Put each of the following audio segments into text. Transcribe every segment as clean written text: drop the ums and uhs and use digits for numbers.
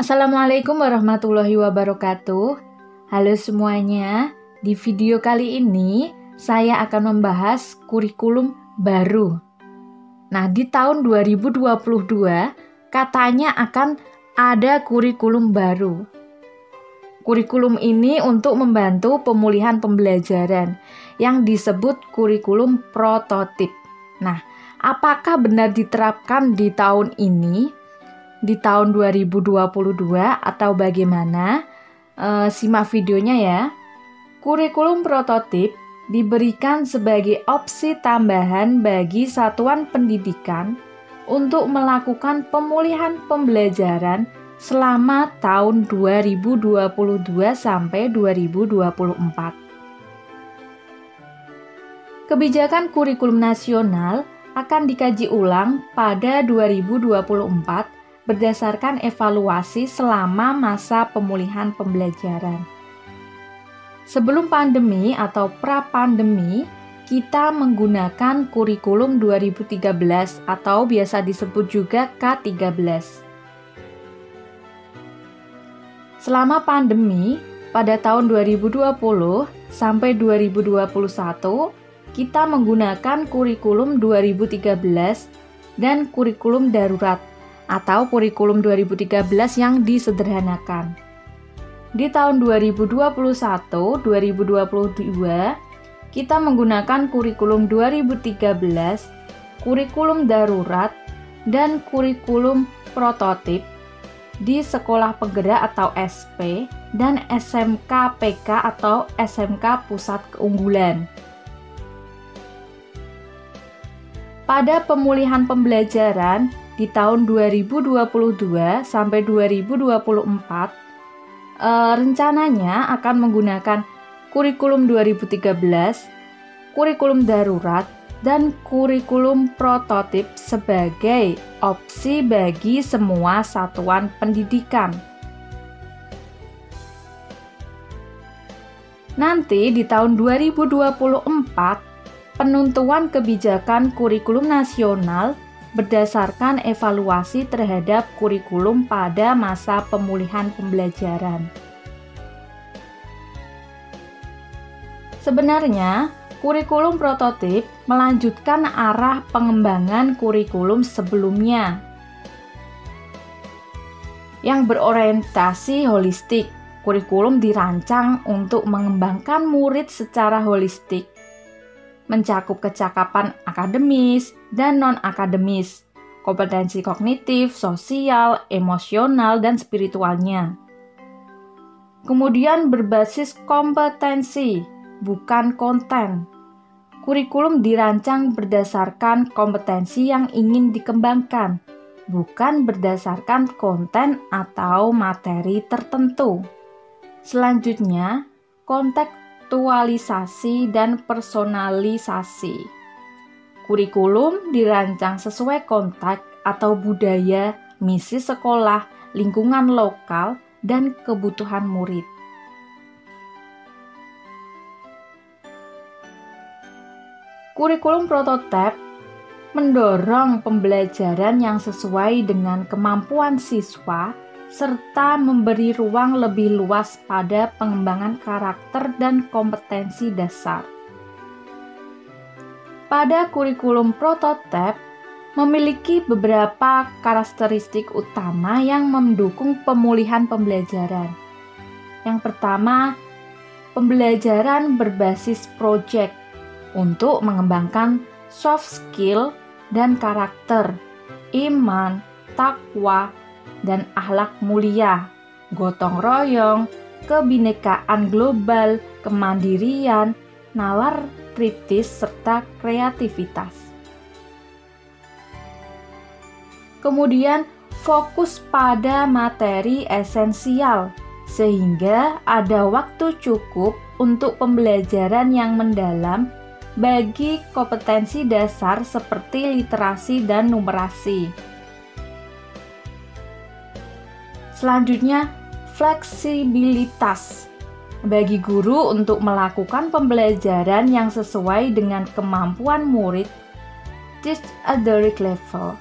Assalamualaikum warahmatullahi wabarakatuh. Halo semuanya, di video kali ini saya akan membahas kurikulum baru. Nah, di tahun 2022 katanya akan ada kurikulum baru. Kurikulum ini untuk membantu pemulihan pembelajaran yang disebut kurikulum prototip. Nah, apakah benar diterapkan di tahun ini? Di tahun 2022 atau bagaimana? Simak videonya ya. Kurikulum prototip diberikan sebagai opsi tambahan bagi satuan pendidikan untuk melakukan pemulihan pembelajaran selama tahun 2022 sampai 2024. Kebijakan kurikulum nasional akan dikaji ulang pada 2024 berdasarkan evaluasi selama masa pemulihan pembelajaran. Sebelum pandemi atau pra-pandemi, kita menggunakan kurikulum 2013 atau biasa disebut juga K13. Selama pandemi, pada tahun 2020 sampai 2021, kita menggunakan kurikulum 2013 dan kurikulum darurat atau kurikulum 2013 yang disederhanakan. Di tahun 2021-2022, kita menggunakan kurikulum 2013, kurikulum darurat, dan kurikulum prototip di Sekolah Penggerak atau SP dan SMK PK atau SMK Pusat Keunggulan. Pada pemulihan pembelajaran di tahun 2022 sampai 2024, rencananya akan menggunakan kurikulum 2013, kurikulum darurat, dan kurikulum prototip sebagai opsi bagi semua satuan pendidikan. Nanti di tahun 2024, penentuan kebijakan kurikulum nasional berdasarkan evaluasi terhadap kurikulum pada masa pemulihan pembelajaran. Sebenarnya, kurikulum prototip melanjutkan arah pengembangan kurikulum sebelumnya yang berorientasi holistik. Kurikulum dirancang untuk mengembangkan murid secara holistik, mencakup kecakapan akademis dan non-akademis, kompetensi kognitif, sosial, emosional, dan spiritualnya. Kemudian berbasis kompetensi, bukan konten. Kurikulum dirancang berdasarkan kompetensi yang ingin dikembangkan, bukan berdasarkan konten atau materi tertentu. Selanjutnya, kontekstualisasi dan personalisasi. Kurikulum dirancang sesuai konteks atau budaya, misi sekolah, lingkungan lokal, dan kebutuhan murid. Kurikulum prototip mendorong pembelajaran yang sesuai dengan kemampuan siswa serta memberi ruang lebih luas pada pengembangan karakter dan kompetensi dasar. Pada kurikulum prototip memiliki beberapa karakteristik utama yang mendukung pemulihan pembelajaran. Yang pertama, pembelajaran berbasis proyek untuk mengembangkan soft skill dan karakter, iman, takwa, dan akhlak mulia, gotong royong, kebinekaan global, kemandirian, nalar kritis, serta kreativitas. Kemudian fokus pada materi esensial, sehingga ada waktu cukup untuk pembelajaran yang mendalam bagi kompetensi dasar seperti literasi dan numerasi. Selanjutnya, fleksibilitas bagi guru untuk melakukan pembelajaran yang sesuai dengan kemampuan murid, teach at the right level.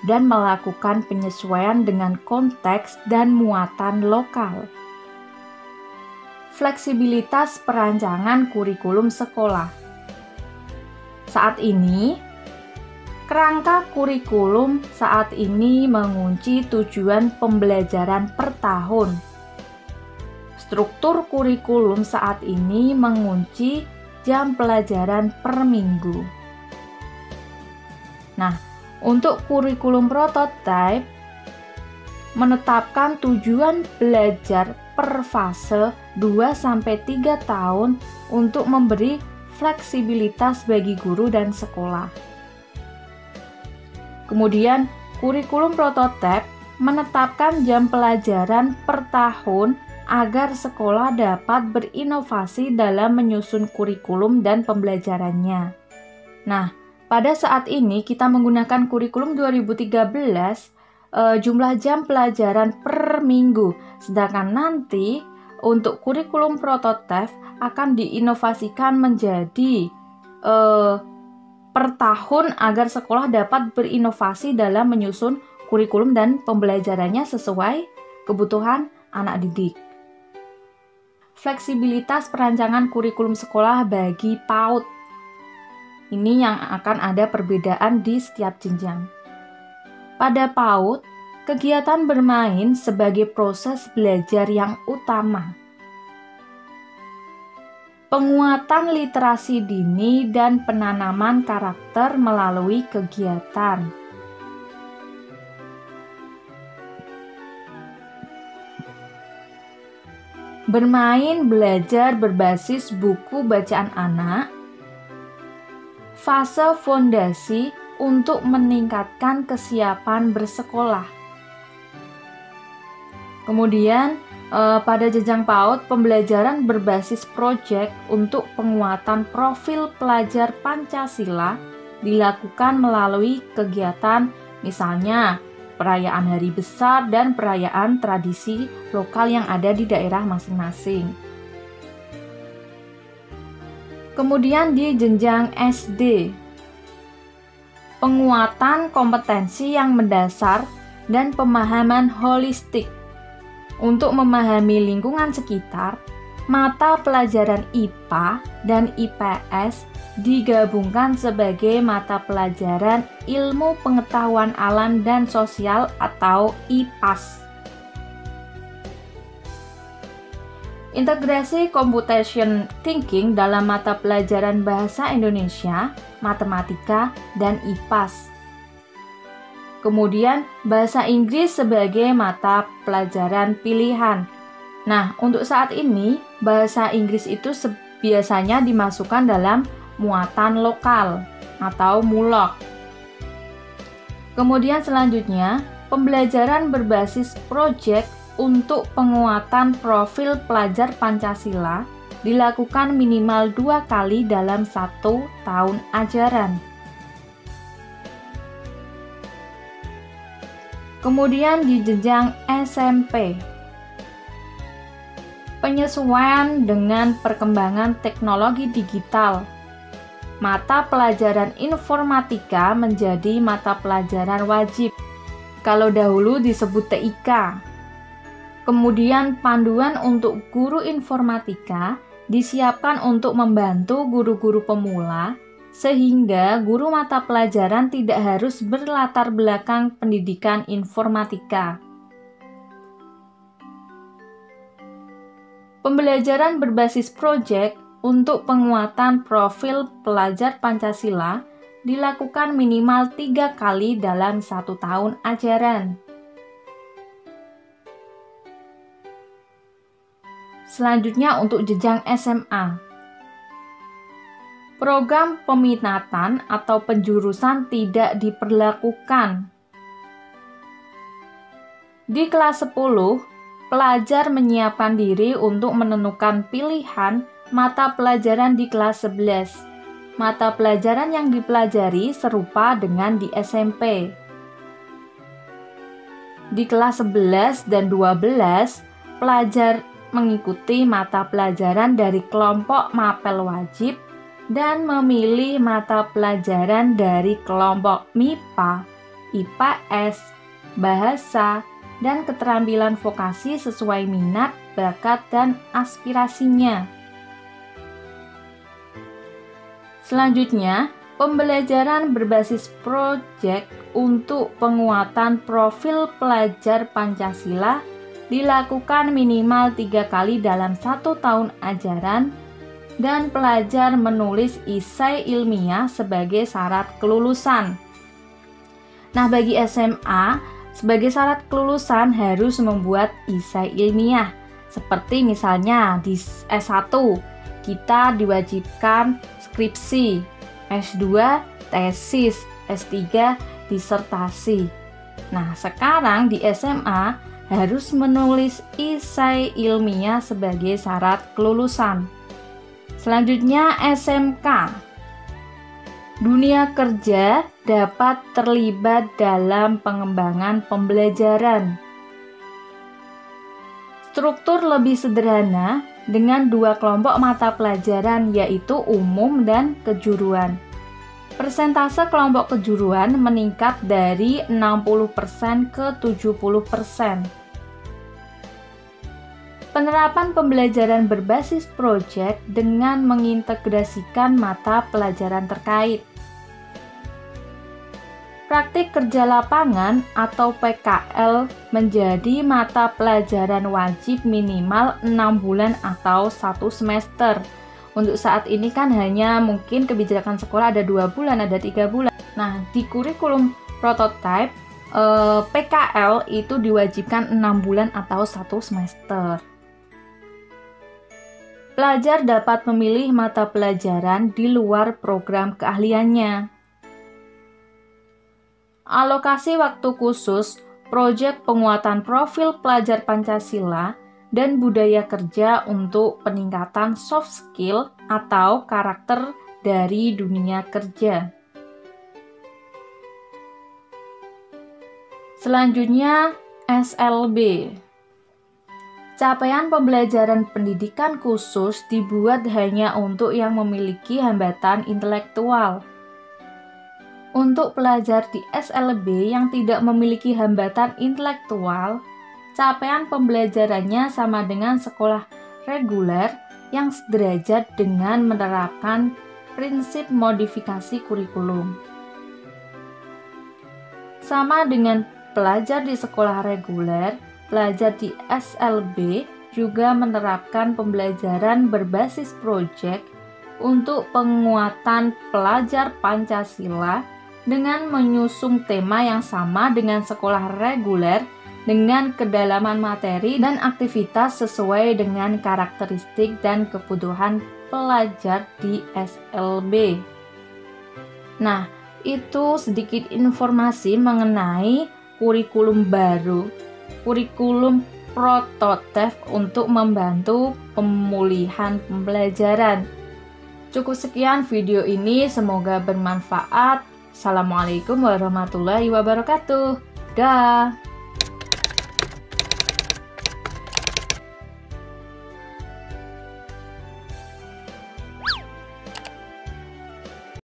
dan melakukan penyesuaian dengan konteks dan muatan lokal. Fleksibilitas perancangan kurikulum sekolah. Saat ini, kerangka kurikulum saat ini mengunci tujuan pembelajaran per tahun. Struktur kurikulum saat ini mengunci jam pelajaran per minggu. Nah, untuk kurikulum prototipe menetapkan tujuan belajar per fase 2-3 tahun untuk memberi fleksibilitas bagi guru dan sekolah. Kemudian, kurikulum prototipe menetapkan jam pelajaran per tahun agar sekolah dapat berinovasi dalam menyusun kurikulum dan pembelajarannya. Nah, pada saat ini kita menggunakan kurikulum 2013, jumlah jam pelajaran per minggu, sedangkan nanti untuk kurikulum prototipe akan diinovasikan menjadi per tahun agar sekolah dapat berinovasi dalam menyusun kurikulum dan pembelajarannya sesuai kebutuhan anak didik. Fleksibilitas perancangan kurikulum sekolah bagi PAUD. Ini yang akan ada perbedaan di setiap jenjang. Pada PAUD, kegiatan bermain sebagai proses belajar yang utama. Penguatan literasi dini dan penanaman karakter melalui kegiatan. Bermain belajar berbasis buku bacaan anak. Fase fondasi untuk meningkatkan kesiapan bersekolah. Kemudian pada jenjang PAUD, pembelajaran berbasis proyek untuk penguatan profil pelajar Pancasila dilakukan melalui kegiatan misalnya perayaan hari besar dan perayaan tradisi lokal yang ada di daerah masing-masing. Kemudian di jenjang SD, penguatan kompetensi yang mendasar dan pemahaman holistik. Untuk memahami lingkungan sekitar, mata pelajaran IPA dan IPS digabungkan sebagai mata pelajaran Ilmu Pengetahuan Alam dan Sosial atau IPAS. Integrasi computation thinking dalam mata pelajaran bahasa Indonesia, matematika, dan IPAS. Kemudian, bahasa Inggris sebagai mata pelajaran pilihan. Nah, untuk saat ini, bahasa Inggris itu biasanya dimasukkan dalam muatan lokal atau MULOK. Kemudian selanjutnya, pembelajaran berbasis proyek untuk penguatan profil pelajar Pancasila dilakukan minimal 2 kali dalam 1 tahun ajaran. Kemudian di jenjang SMP, penyesuaian dengan perkembangan teknologi digital. Mata pelajaran informatika menjadi mata pelajaran wajib, kalau dahulu disebut TIK. Kemudian panduan untuk guru informatika disiapkan untuk membantu guru-guru pemula, sehingga guru mata pelajaran tidak harus berlatar belakang pendidikan informatika. Pembelajaran berbasis proyek untuk penguatan profil pelajar Pancasila dilakukan minimal 3 kali dalam 1 tahun ajaran. Selanjutnya untuk jenjang SMA. Program peminatan atau penjurusan tidak diperlakukan. Di kelas 10, pelajar menyiapkan diri untuk menentukan pilihan mata pelajaran di kelas 11. Mata pelajaran yang dipelajari serupa dengan di SMP. Di kelas 11 dan 12, pelajar mengikuti mata pelajaran dari kelompok mapel wajib dan memilih mata pelajaran dari kelompok MIPA, IPS, bahasa, dan keterampilan vokasi sesuai minat, bakat, dan aspirasinya. Selanjutnya, pembelajaran berbasis proyek untuk penguatan profil pelajar Pancasila dilakukan minimal 3 kali dalam 1 tahun ajaran dan pelajar menulis esai ilmiah sebagai syarat kelulusan. Nah, bagi SMA, sebagai syarat kelulusan harus membuat esai ilmiah. Seperti misalnya di S1, kita diwajibkan skripsi, S2, tesis, S3, disertasi. Nah, sekarang di SMA harus menulis esai ilmiah sebagai syarat kelulusan. Selanjutnya SMK. Dunia kerja dapat terlibat dalam pengembangan pembelajaran. Struktur lebih sederhana dengan 2 kelompok mata pelajaran, yaitu umum dan kejuruan. Persentase kelompok kejuruan meningkat dari 60% ke 70%. Penerapan pembelajaran berbasis proyek dengan mengintegrasikan mata pelajaran terkait. Praktik kerja lapangan atau PKL menjadi mata pelajaran wajib minimal 6 bulan atau 1 semester. Untuk saat ini kan hanya mungkin kebijakan sekolah ada 2 bulan, ada 3 bulan. Nah, di kurikulum prototipe, PKL itu diwajibkan 6 bulan atau 1 semester. Pelajar dapat memilih mata pelajaran di luar program keahliannya. Alokasi waktu khusus proyek penguatan profil pelajar Pancasila dan budaya kerja untuk peningkatan soft skill atau karakter dari dunia kerja. Selanjutnya, SLB. Capaian pembelajaran pendidikan khusus dibuat hanya untuk yang memiliki hambatan intelektual. Untuk pelajar di SLB yang tidak memiliki hambatan intelektual, capaian pembelajarannya sama dengan sekolah reguler yang sederajat dengan menerapkan prinsip modifikasi kurikulum. Sama dengan pelajar di sekolah reguler, pelajar di SLB juga menerapkan pembelajaran berbasis proyek untuk penguatan pelajar Pancasila dengan menyusung tema yang sama dengan sekolah reguler dengan kedalaman materi dan aktivitas sesuai dengan karakteristik dan kebutuhan pelajar di SLB. Nah, itu sedikit informasi mengenai kurikulum baru, kurikulum prototipe untuk membantu pemulihan pembelajaran. Cukup sekian video ini, semoga bermanfaat. Assalamualaikum warahmatullahi wabarakatuh. Dah.